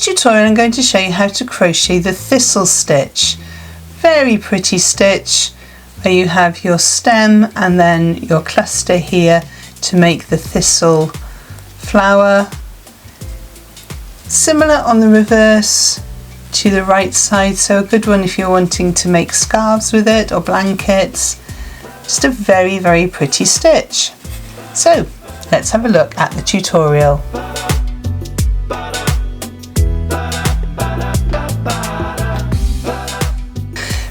tutorial I'm going to show you how to crochet the thistle stitch. Very pretty stitch where you have your stem and then your cluster here to make the thistle flower. Similar on the reverse to the right side, so a good one if you're wanting to make scarves with it or blankets. Just a very, very pretty stitch. So let's have a look at the tutorial.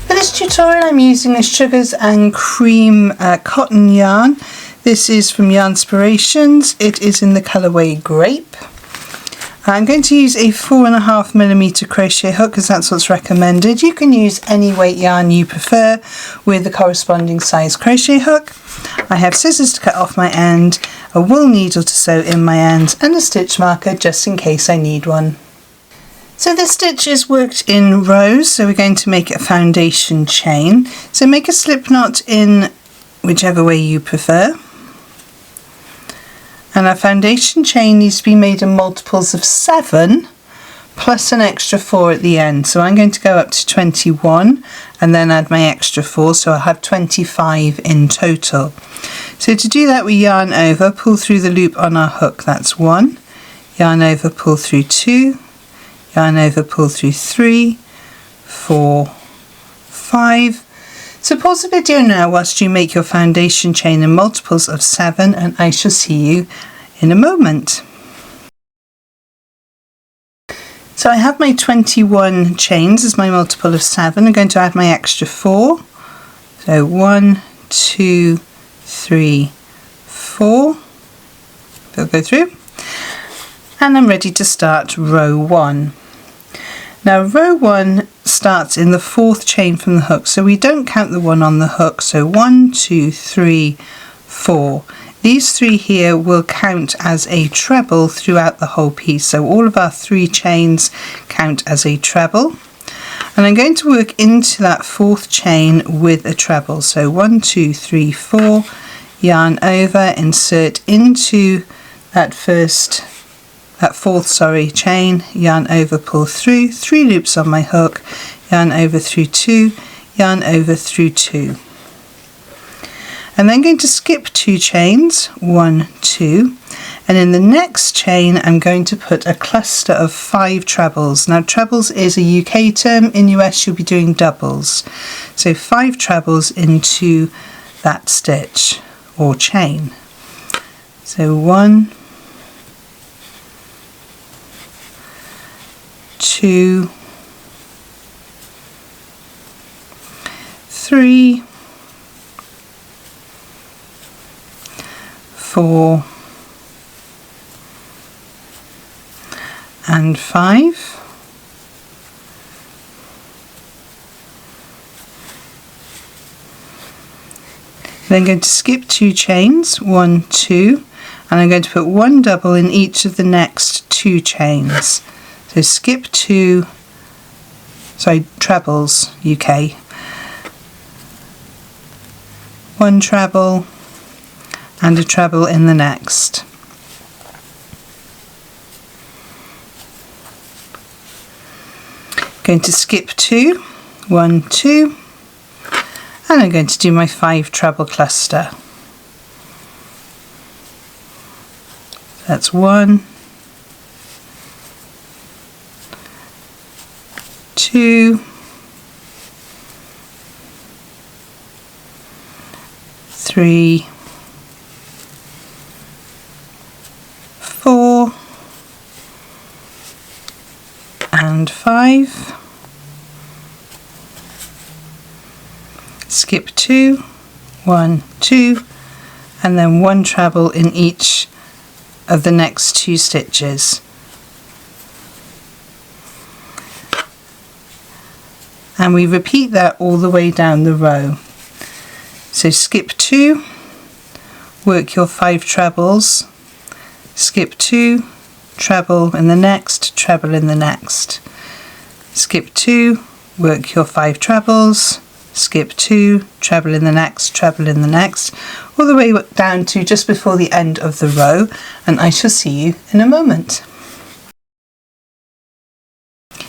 For this tutorial I'm using a Sugars and Cream cotton yarn. This is from Yarnspirations. It is in the colourway Grape. I'm going to use a 4.5mm crochet hook because that's what's recommended. You can use any weight yarn you prefer with the corresponding size crochet hook. I have scissors to cut off my end, a wool needle to sew in my end, and a stitch marker just in case I need one. So this stitch is worked in rows, so we're going to make a foundation chain. So make a slip knot in whichever way you prefer. And our foundation chain needs to be made in multiples of 7 plus an extra 4 at the end. So I'm going to go up to 21 and then add my extra 4, so I'll have 25 in total. So to do that we yarn over, pull through the loop on our hook, that's 1, yarn over, pull through 2, yarn over, pull through 3, 4, 5. So pause the video now whilst you make your foundation chain in multiples of 7 and I shall see you in a moment. So I have my 21 chains as my multiple of 7. I'm going to add my extra 4. So 1, 2, 3, 4. They'll go through. And I'm ready to start row 1. Now row 1 starts in the 4th chain from the hook, so we don't count the one on the hook. So 1, 2, 3, 4. These 3 here will count as a treble throughout the whole piece, so all of our 3 chains count as a treble. And I'm going to work into that 4th chain with a treble. So 1, 2, 3, 4, yarn over, insert into that 4th chain, yarn over, pull through, 3 loops on my hook, yarn over through 2, yarn over through 2. And then going to skip 2 chains, 1, 2, and in the next chain I'm going to put a cluster of 5 trebles. Now trebles is a UK term, in US you'll be doing doubles. So 5 trebles into that stitch or chain. So 1, 2, 3, 4, and 5. Then going to skip 2 chains, 1, 2, and I'm going to put 1 double in each of the next 2 chains. So skip 2, trebles, UK, 1 treble and a treble in the next. Going to skip 2, 1, 2, and I'm going to do my 5 treble cluster. That's 1, 2, 3, 4, and 5. Skip 2, 1, 2, and then 1 treble in each of the next 2 stitches. And we repeat that all the way down the row. So skip 2, work your 5 trebles, skip 2, treble in the next, treble in the next, skip 2, work your 5 trebles, skip 2, treble in the next, treble in the next, all the way down to just before the end of the row, and I shall see you in a moment.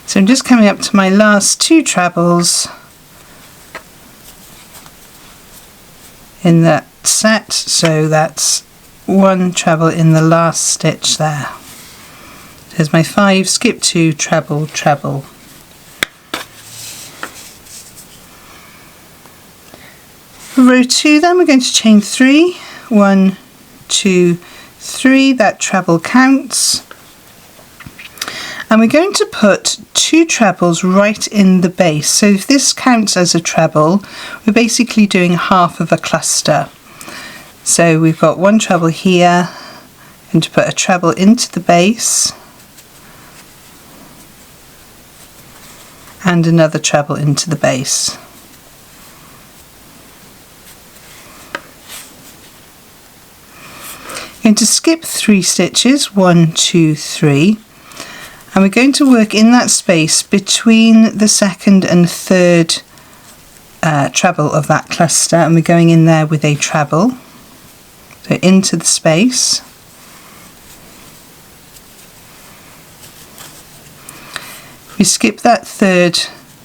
So I'm just coming up to my last 2 trebles in that set, so that's 1 treble in the last stitch there. There's my 5, skip 2, treble, treble. For row 2 then we're going to chain 3, 1, 2, 3, that treble counts, and we're going to put 2 trebles right in the base. So if this counts as a treble, we're basically doing half of a cluster. So we've got 1 treble here, and to put a treble into the base and another treble into the base. Going to skip 3 stitches, 1, 2, 3, and we're going to work in that space between the second and third treble of that cluster, and we're going in there with a treble, so into the space. We skip that third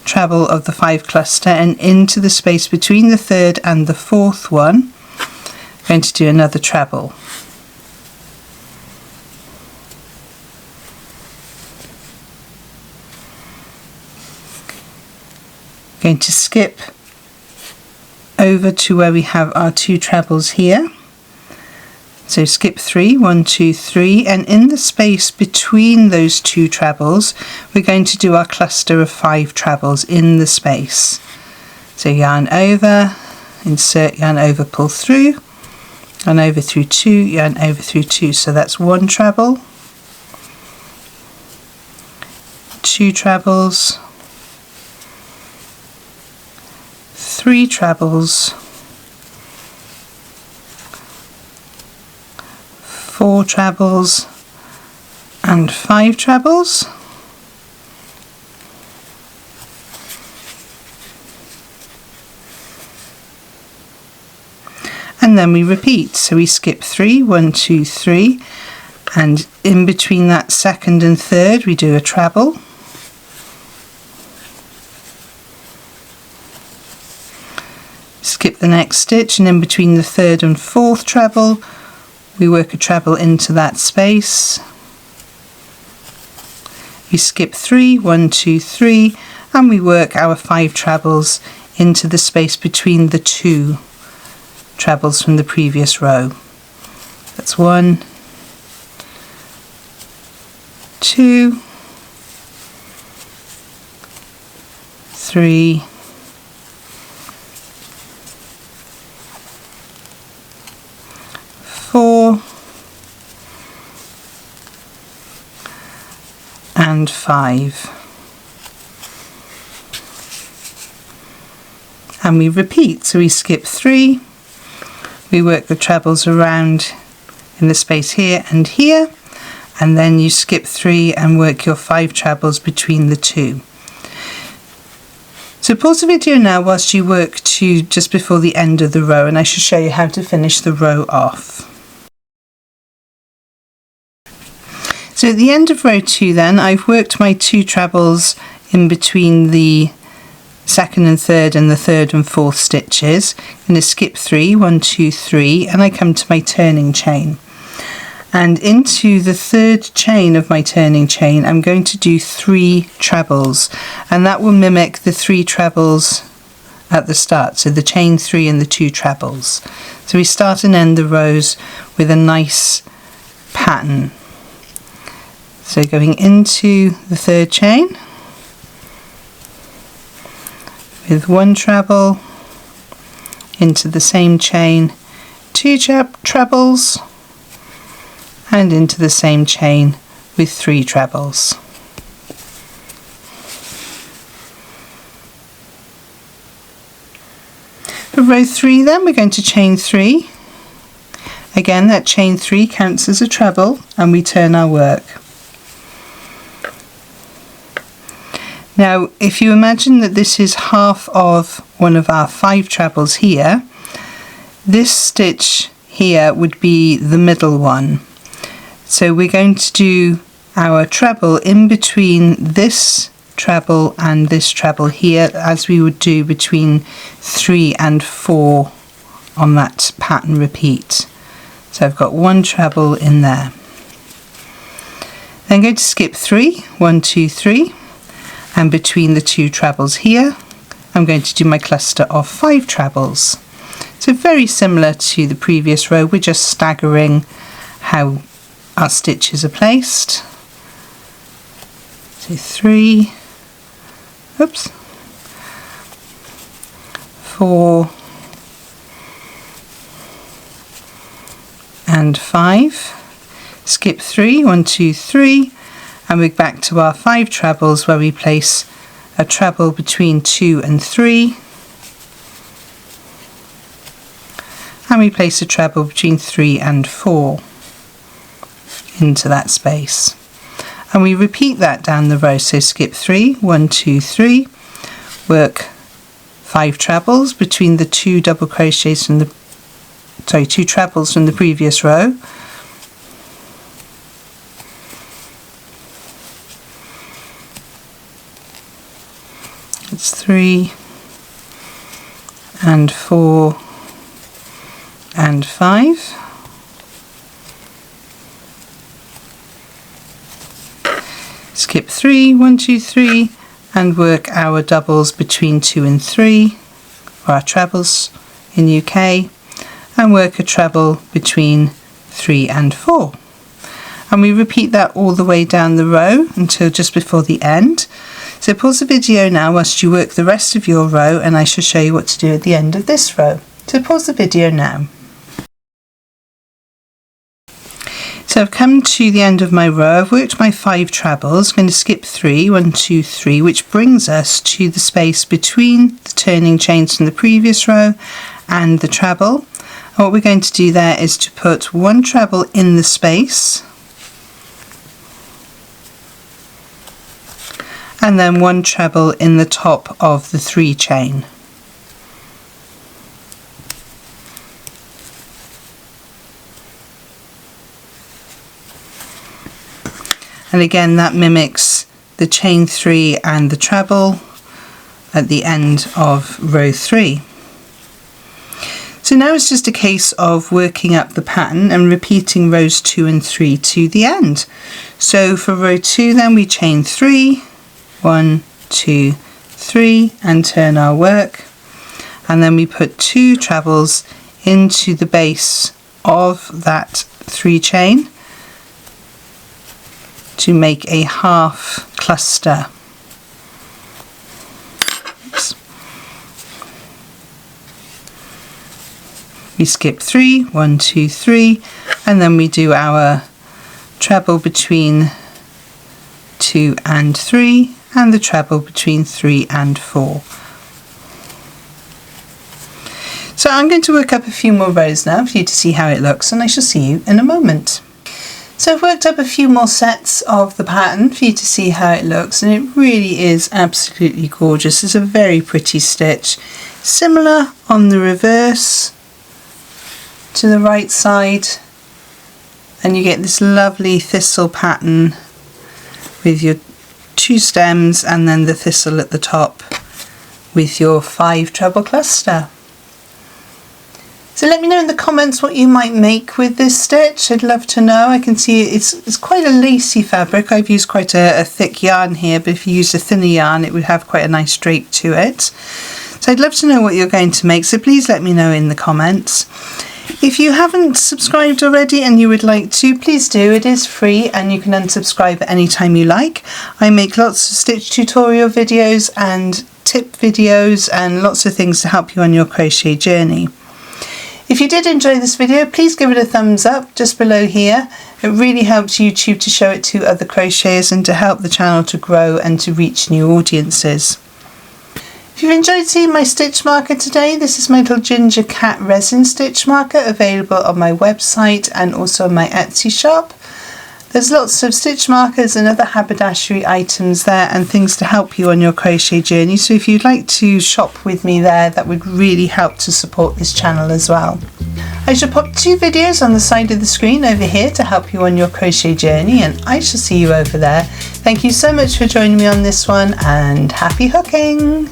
treble of the 5 cluster and into the space between the third and the fourth one, we're going to do another treble. Going to skip over to where we have our 2 trebles here. So skip 3, 1, 2, 3, and in the space between those 2 trebles we're going to do our cluster of 5 trebles in the space. So yarn over, insert yarn over, pull through, yarn over through 2, yarn over through 2, so that's 1 treble, 2 trebles, 3 trebles, 4 trebles, and 5 trebles. And then we repeat, so we skip 3, 1, 2, 3, and in between that second and third we do a treble. Skip the next stitch, and in between the third and fourth treble we work a treble into that space. We skip 3, 1, 2, 3, and we work our 5 trebles into the space between the 2 trebles from the previous row. That's 1, 2, 3, 4, and 5. And we repeat, so we skip 3, we work the trebles around in the space here and here, and then you skip 3 and work your 5 trebles between the 2. So pause the video now whilst you work to just before the end of the row, and I shall show you how to finish the row off. So at the end of row 2 then, I've worked my 2 trebles in between the second and third and the third and fourth stitches. I'm going to skip 3, 1, 2, 3, and I come to my turning chain. And into the third chain of my turning chain I'm going to do 3 trebles, and that will mimic the 3 trebles at the start, so the chain 3 and the 2 trebles. So we start and end the rows with a nice pattern. So going into the third chain with 1 treble, into the same chain 2 trebles, and into the same chain with 3 trebles. For row 3 then we're going to chain 3. Again, that chain 3 counts as a treble, and we turn our work. Now if you imagine that this is half of one of our 5 trebles here, this stitch here would be the middle one. So we're going to do our treble in between this treble and this treble here, as we would do between 3 and 4 on that pattern repeat. So I've got 1 treble in there. Then I'm going to skip 3, 1, 2, 3, and between the 2 trebles here I'm going to do my cluster of 5 trebles. So very similar to the previous row, we're just staggering how our stitches are placed. So 3, oops, 4 and 5, skip 3, 1, 2, 3, and we're back to our 5 trebles where we place a treble between 2 and 3, and we place a treble between 3 and 4 into that space. And we repeat that down the row, so skip 3, 1, 2, 3, work 5 trebles between the 2 double crochets from the 2 trebles from the previous row, it's 3 and 4 and 5. Skip 3, 1, 2, 3, and work our doubles between 2 and 3, or our trebles in UK, and work a treble between 3 and 4. And we repeat that all the way down the row until just before the end. So pause the video now whilst you work the rest of your row, and I shall show you what to do at the end of this row. So pause the video now. So I've come to the end of my row, I've worked my 5 trebles, I'm going to skip 3, 1, 2, 3, which brings us to the space between the turning chains from the previous row and the treble. And what we're going to do there is to put 1 treble in the space, and then 1 treble in the top of the 3 chain. And again, that mimics the chain 3 and the treble at the end of row 3. So now it's just a case of working up the pattern and repeating rows 2 and 3 to the end. So for row 2 then we chain 3, 1, 2, 3, and turn our work, and then we put 2 trebles into the base of that 3 chain to make a half cluster. Oops. We skip 3, 1, 2, 3, and then we do our treble between 2 and 3, and the treble between 3 and 4. So I'm going to work up a few more rows now for you to see how it looks, and I shall see you in a moment. So I've worked up a few more sets of the pattern for you to see how it looks, and it really is absolutely gorgeous. It's a very pretty stitch, similar on the reverse to the right side, and you get this lovely thistle pattern with your 2 stems and then the thistle at the top with your 5 treble cluster. So let me know in the comments what you might make with this stitch. I'd love to know. I can see it's quite a lacy fabric. I've used quite a thick yarn here, but if you used a thinner yarn it would have quite a nice drape to it. So I'd love to know what you're going to make, so please let me know in the comments. If you haven't subscribed already and you would like to, please do. It is free and you can unsubscribe at any time you like. I make lots of stitch tutorial videos and tip videos and lots of things to help you on your crochet journey. If you did enjoy this video, please give it a thumbs up just below here. It really helps YouTube to show it to other crocheters and to help the channel to grow and to reach new audiences. If you've enjoyed seeing my stitch marker today, this is my little ginger cat resin stitch marker, available on my website and also on my Etsy shop. There's lots of stitch markers and other haberdashery items there and things to help you on your crochet journey, so if you'd like to shop with me there, that would really help to support this channel as well. I shall pop 2 videos on the side of the screen over here to help you on your crochet journey, and I shall see you over there. Thank you so much for joining me on this one, and happy hooking!